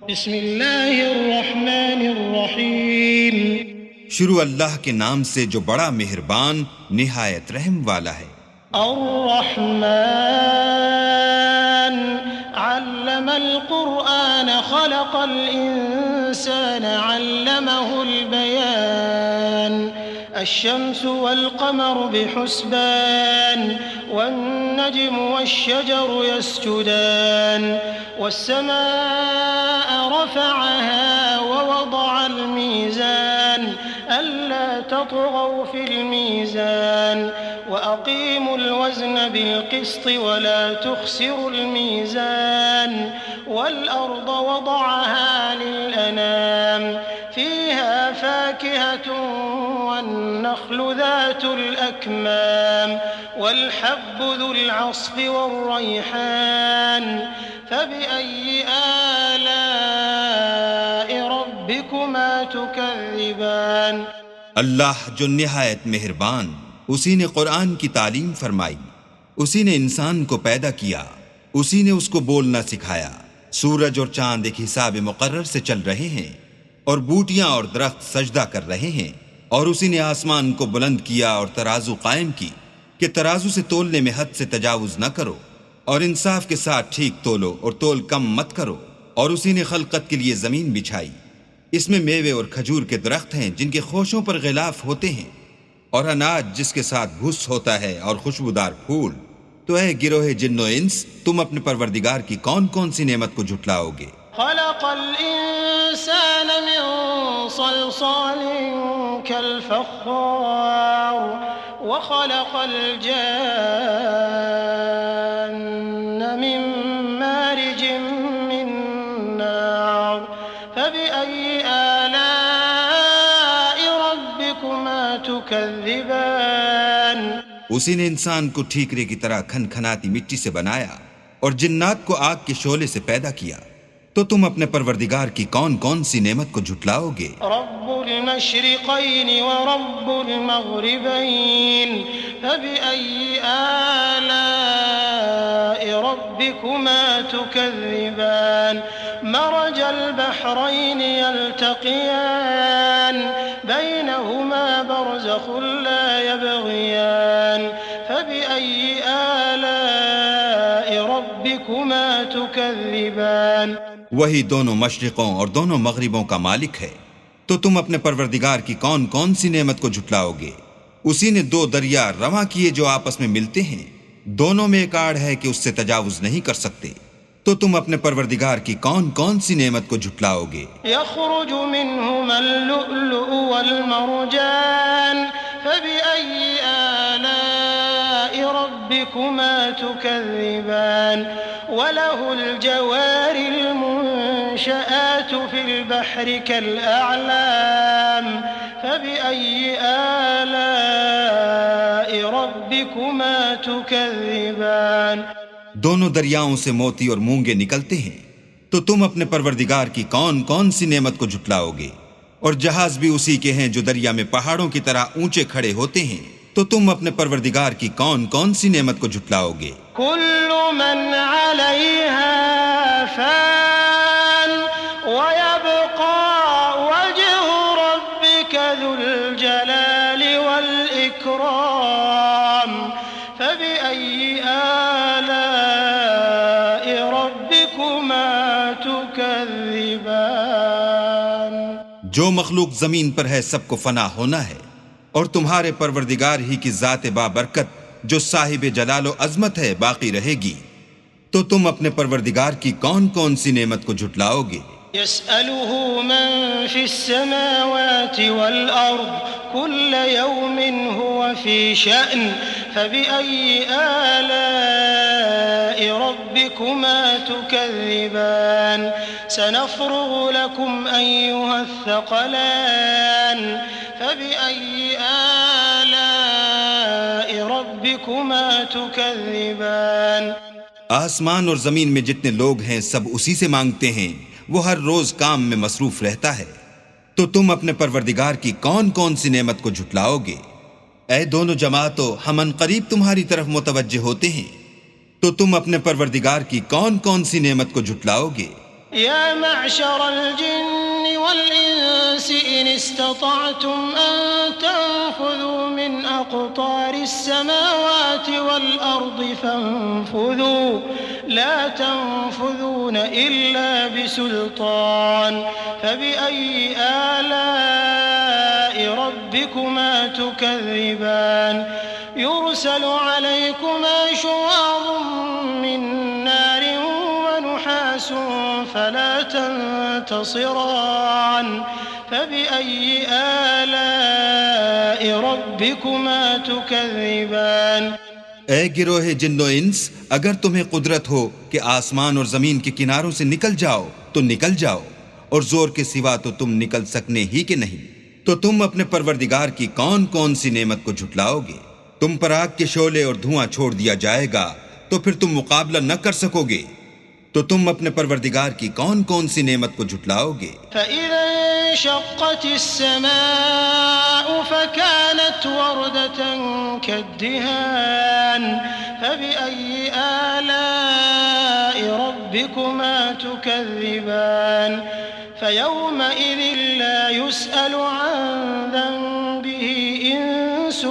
بسم اللہ الرحمن الرحیم. شروع اللہ کے نام سے جو بڑا مہربان نہایت رحم والا ہے. الرحمن علم القرآن خلق الإنسان علمه البيان الشمس والقمر بحسبان والنجم والشجر يسجدان والسماء رفعها ووضع الميزان ألا تطغوا في الميزان وأقيموا الوزن بالقسط ولا تخسروا الميزان والأرض وضعها للأنام فيها فاكهة والنخل ذات الأكمام والحب ذو العصف والريحان فبأي آلاء ربكما تكذبان. اللہ جو نہایت مہربان، اسی نے قرآن کی تعلیم فرمائی، اسی نے انسان کو پیدا کیا، اسی نے اس کو بولنا سکھایا. سورج اور چاند ایک حساب مقرر سے چل رہے ہیں اور بوٹیاں اور درخت سجدہ کر رہے ہیں، اور اسی نے آسمان کو بلند کیا اور ترازو قائم کی کہ ترازو سے تولنے میں حد سے تجاوز نہ کرو، اور انصاف کے ساتھ ٹھیک تولو اور تول کم مت کرو. اور اسی نے خلقت کے لیے زمین بچھائی، اس میں میوے اور کھجور کے درخت ہیں جن کے خوشوں پر غلاف ہوتے ہیں، اور اناج جس کے ساتھ بھس ہوتا ہے، اور خوشبودار پھول. تو اے گروہ جن و انس، تم اپنے پروردگار کی کون کون سی نعمت کو جھٹلاؤ گے؟ خلق الإنسان من صلصال كالفخار وخلق الجان من مارج من نار فبأي آلاء ربكما تكذبان. اسی نے انسان کو ٹھیکرے کی طرح کھن کھناتی مٹی سے بنایا اور جنات کو آگ کے شعلے سے پیدا کیا. تو تم اپنے پروردگار کی کون کون سی نعمت کو جھٹلاؤ گے؟ رب المشرقین ورب المغربین فبأي آلاء ربكما تكذبان. مرج البحرين يلتقيان بينهما برزخ لا يبغيان فبأي آلاء ربكما تكذبان. وہی دونوں مشرقوں اور دونوں مغربوں کا مالک ہے. تو تم اپنے پروردگار کی کون کون سی نعمت کو جھٹلاؤ گے؟ اسی نے دو دریا رواں کیے جو آپس میں ملتے ہیں، دونوں میں ایک آڑ ہے کہ اس سے تجاوز نہیں کر سکتے. تو تم اپنے پروردگار کی کون کون سی نعمت کو جھٹلاؤ گے؟ يخرج منهما اللؤلؤ والمرجان فبأي آلاء ربكما تكذبان. وله الجوار المنشآت في البحر كالأعلام فبأي آلاء ربكما تكذبان. دونوں دریاؤں سے موتی اور مونگے نکلتے ہیں. تو تم اپنے پروردگار کی کون کون سی نعمت کو جھٹلاؤ گے؟ اور جہاز بھی اسی کے ہیں جو دریا میں پہاڑوں کی طرح اونچے کھڑے ہوتے ہیں. تو تم اپنے پروردگار کی کون کون سی نعمت کو جھٹلاؤ گے؟ كل من عليها فان ويبقى وجه ربك ذو الجلال والإكرام فبأي آلاء ربكما تكذبان. جو مخلوق زمین پر ہے سب کو فنا ہونا ہے، اور تمہارے پروردگار ہی کی ذات بابرکت جو صاحب جلال و عظمت ہے باقی رہے گی. تو تم اپنے پروردگار کی کون کون سی نعمت کو جھٹلاؤ گے؟ يسأله من في السماوات والأرض كل يوم هو في شأن فبأي آلاء ربكما تكذبان. سنفرغ لكم أيها الثقلان فبأي آلاء ربكما تكذبان. آسمان اور زمین میں جتنے لوگ ہیں سب اسی سے مانگتے ہیں، وہ ہر روز کام میں مصروف رہتا ہے. تو تم اپنے پروردگار کی کون کون سی نعمت کو جھٹلاؤ گے؟ اے دونوں جماعتوں، ہم عنقریب تمہاری طرف متوجہ ہوتے ہیں. تو تم اپنے پروردگار کی کون کون سی نعمت کو جھٹلاؤ گے؟ يا معشر الجن والإنس إن استطعتم أن تنفذوا من أقطار السماوات والأرض فانفذوا لا تنفذون إلا بسلطان فبأي آلاء ربكما تكذبان يرسل عليكما شواظ من نار ونحاس فلا تنتصران فبأي آلاء ربكما تكذبان اے گروہ جن و انس، اگر تمہیں قدرت ہو کہ آسمان اور زمین کے کناروں سے نکل جاؤ تو نکل جاؤ، اور زور کے سوا تو تم نکل سکنے ہی کہ نہیں، تو تم اپنے پروردگار کی کون کون سی نعمت کو جھٹلاؤ گے؟ تم پر آگ کے شعلے اور دھواں چھوڑ دیا جائے گا تو پھر تم مقابلہ نہ کر سکو گے، تو تم اپنے پروردگار کی کون کون سی نعمت کو جھٹلاؤ گے؟ فَإِذَا انشَقَّتِ السَّمَاءُ فَكَانَتْ وَرْدَةً كَالدِّهَانِ فَبِأَيِّ آلَاءِ رَبِّكُمَا تُكَذِّبَانِ فَيَوْمَئِذٍ لَا يُسْأَلُ عَنْ ذَنبِهِ إِنسٌ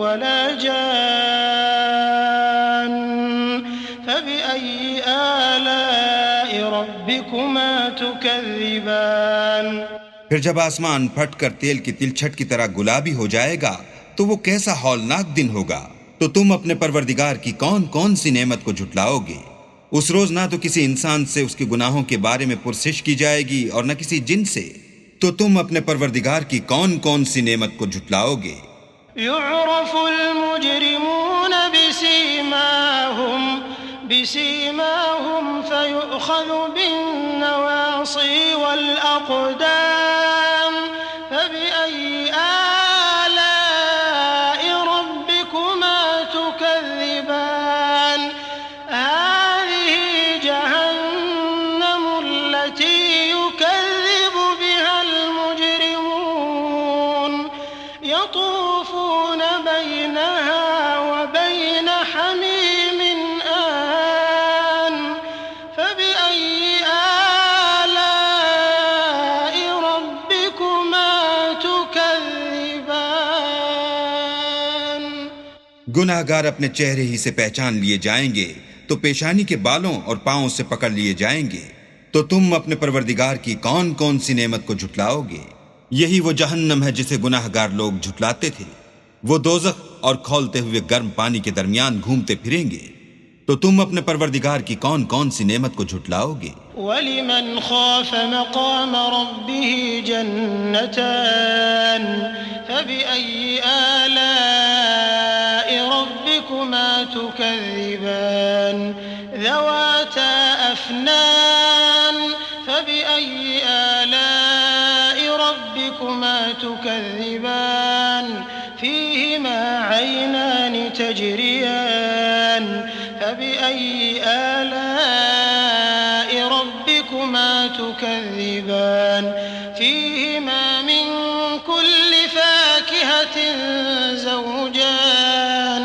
وَلَا جَانٌّ فَبِأَيِّ آلَاءِ رَبِّكُمَا تُكَذِّبَانِ پھر جب آسمان پھٹ کر تیل کی تلچھٹ کی طرح گلابی ہو جائے گا تو وہ کیسا ہولناک دن ہوگا، تو تم اپنے پروردگار کی کون کون سی نعمت کو جھٹلاؤ گے؟ اس روز نہ تو کسی انسان سے اس کے گناہوں کے بارے میں پرسش کی جائے گی اور نہ کسی جن سے، تو تم اپنے پروردگار کی کون کون سی نعمت کو جھٹلاؤ گے؟ يعرف المجرمون بسيماهم فيؤخذ بالنواصي والأقدام فبأي آلاء ربكما تكذبان هذه جهنم التي يكذب بها المجرمون يطوفون بينها وبين حميم آن فبأي آلاء ربكما تكذبان گناہ گار اپنے چہرے ہی سے پہچان لیے جائیں گے تو پیشانی کے بالوں اور پاؤں سے پکڑ لیے جائیں گے، تو تم اپنے پروردگار کی کون کون سی نعمت کو جھٹلاؤ گے؟ یہی وہ جہنم ہے جسے گناہ گار لوگ جھٹلاتے تھے، وہ دوزخ اور کھولتے ہوئے گرم پانی کے درمیان گھومتے پھریں گے، تو تم اپنے پروردگار کی کون کون سی نعمت کو جھٹلاؤ گے؟ وَلِمَنْ خَافَ مَقَامَ رَبِّهِ جَنَّتَانِ فَبِأَيِّ آلَاءِ رَبِّكُمَا تُكَذِّبَانِ ذَوَاتَا أَفْنَانٍ فَبِأَيِّ آلَاءِ رَبِّكُمَا تُكَذِّبَانِ فِيهِمَا عَيْنَانِ تَجْرِيَانِ فَبِأَيِّ آلَاءِ رَبِّكُمَا تُكَذِّبَانِ فِيهِمَا مِن كُلِّ فَاكِهَةٍ زَوْجَانِ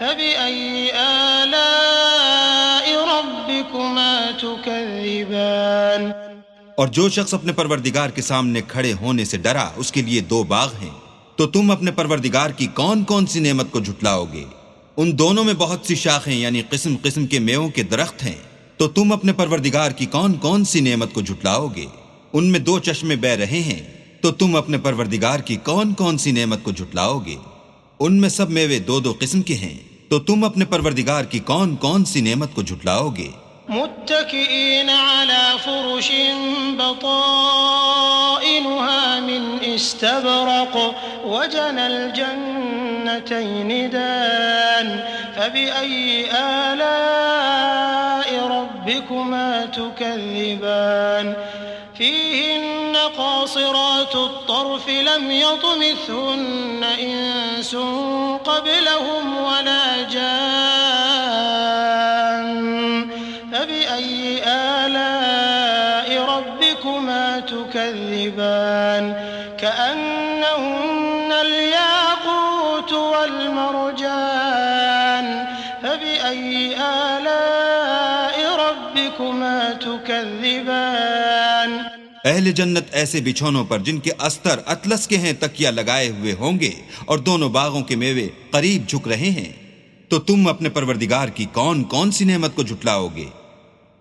فَبِأَيِّ آلَاءِ رَبِّكُمَا تُكَذِّبَانِ اور جو شخص اپنے پروردگار کے سامنے کھڑے ہونے سے ڈرا اس کے لیے دو باغ ہیں، تو تم اپنے پروردگار کی کون کون سی نعمت کو جھٹلاؤ گے؟ ان دونوں میں بہت سی شاخیں یعنی قسم قسم کے میووں کے درخت ہیں، تو تم اپنے پروردگار کی کون کون سی نعمت کو جھٹلاؤ گے؟ ان میں دو چشمے بہ رہے ہیں، تو تم اپنے پروردگار کی کون کون سی نعمت کو جھٹلاؤ گے؟ ان میں سب میوے دو دو قسم کے ہیں، تو تم اپنے پروردگار کی کون کون سی نعمت کو جھٹلاؤ گے؟ متكئين على فرش بطائنها من استبرق وجنى الجنتين دان فبأي آلاء ربكما تكذبان فيهن قاصرات الطرف لم يطمثهن إنس قبلهم ولا جان فبأي آلاء ربكما تكذبان كأنهن الياقوت والمرجان فبأي آلاء ربكما تكذبان اہل جنت ایسے بچھونوں پر جن کے استر اطلس کے ہیں تکیہ لگائے ہوئے ہوں گے، اور دونوں باغوں کے میوے قریب جھک رہے ہیں۔ تو تم اپنے پروردگار کی کون کون سی نعمت کو جھٹلاؤ گے؟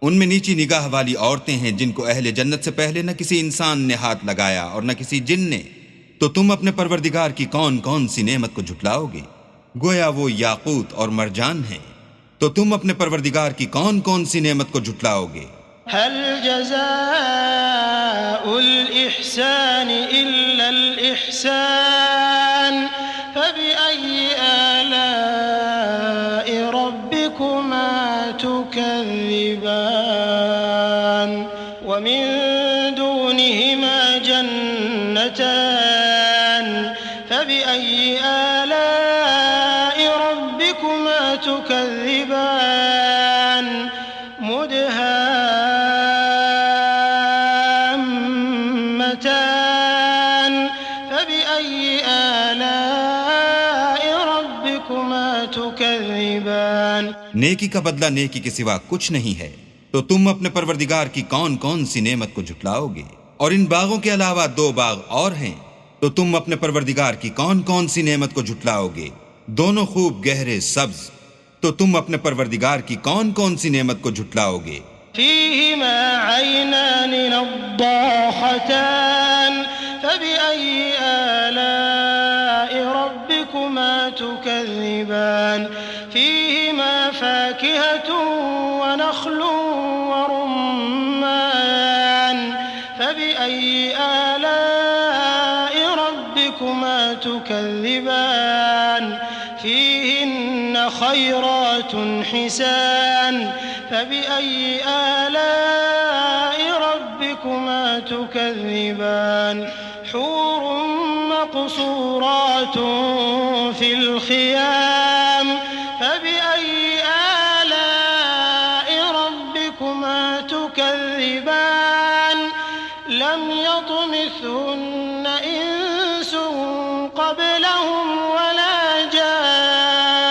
ان میں نیچی نگاہ والی عورتیں ہیں جن کو اہل جنت سے پہلے نہ کسی انسان نے ہاتھ لگایا اور نہ کسی جن نے۔ تو تم اپنے پروردگار کی کون کون سی نعمت کو جھٹلاؤ گے؟ گویا وہ یاقوت اور مرجان ہیں۔ تو تم اپنے پروردگار کی کون کون سی نعمت کو جھٹلاؤ گے؟ هل جزاء الإحسان إلا الإحسان فبأي آلاء ربكما تكذبان ومن دونهما جنتان فبأي آلاء ربكما تكذبان مدهامتان فبأي آلاء ربكما تكذبان نیکی کا بدلہ نیکی کے سوا کچھ نہیں ہے۔ تو تم اپنے پروردگار کی کون کون سی نعمت کو جھٹلاؤ گے؟ اور ان باغوں کے علاوہ 2 باغ اور ہیں۔ تو تم اپنے پروردگار کی کون کون سی نعمت کو جھٹلاؤ گے؟ دونوں خوب گہرے سبز۔ تو تم اپنے پروردگار کی کون کون سی نعمت کو جھٹلاؤ گے؟ فيهما عينان نضاختان فبأي آلاء ربكما تكذبان فيهما فاكهة ونخل ورمان فبأي آلاء ربكما تكذبان فيهن خيرات حسان فبأي آلاء ربكما تكذبان حور مقصورات في الخيام فبأي آلاء ربكما تكذبان لم يطمثهن إنس قبلهم ولا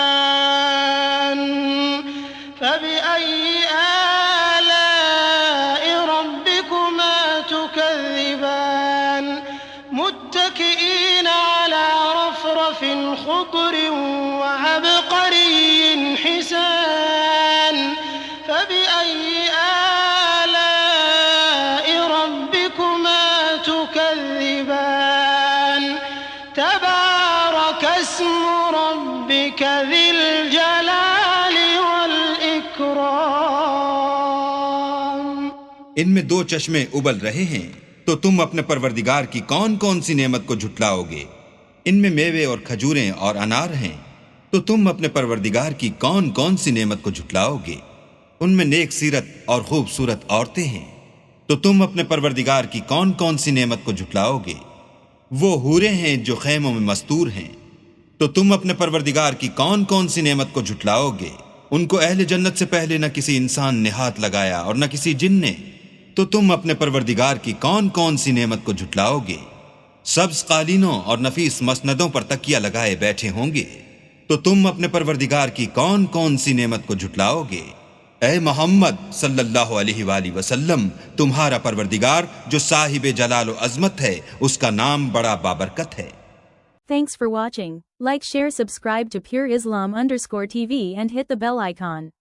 جان فبأي آلاء ربكما تكذبان متكئين على رفرف خضر وعبقري حسان فبأي آلاء ربكما تكذبان تبارك اسم ربك ذي الجلال والإكرام ان میں 2 چشمے ابل رہے ہیں۔ تو تم اپنے پروردگار کی کون کون سی نعمت کو جھٹلاؤ گے؟ ان میں میوے اور کھجوریں اور انار ہیں۔ تو تم اپنے پروردگار کی کون کون سی نعمت کو جھٹلاؤ گے؟ ان میں نیک سیرت اور خوبصورت عورتیں ہیں۔ تو تم اپنے پروردگار کی کون کون سی نعمت کو جھٹلاؤ گے؟ وہ حوریں ہیں جو خیموں میں مستور ہیں۔ تو تم اپنے پروردگار کی کون کون سی نعمت کو جھٹلاؤ گے؟ ان کو اہل جنت سے پہلے نہ کسی انسان نے ہاتھ لگایا اور نہ کسی جن نے۔ تو تم اپنے پروردگار کی کون کون سی نعمت کو جھٹلاؤ گے؟ سبز قالینوں اور نفیس مسندوں پر تکیہ لگائے بیٹھے ہوں گے۔ تو تم اپنے پروردگار کی کون کون سی نعمت کو جھٹلاؤ گے؟ اے محمد صلی اللہ علیہ وآلہ وسلم، تمہارا پروردگار جو صاحب جلال و عظمت ہے، اس کا نام بڑا بابرکت ہے۔ Thanks for watching. Like, share, subscribe to Pure Islam _TV and hit the bell icon.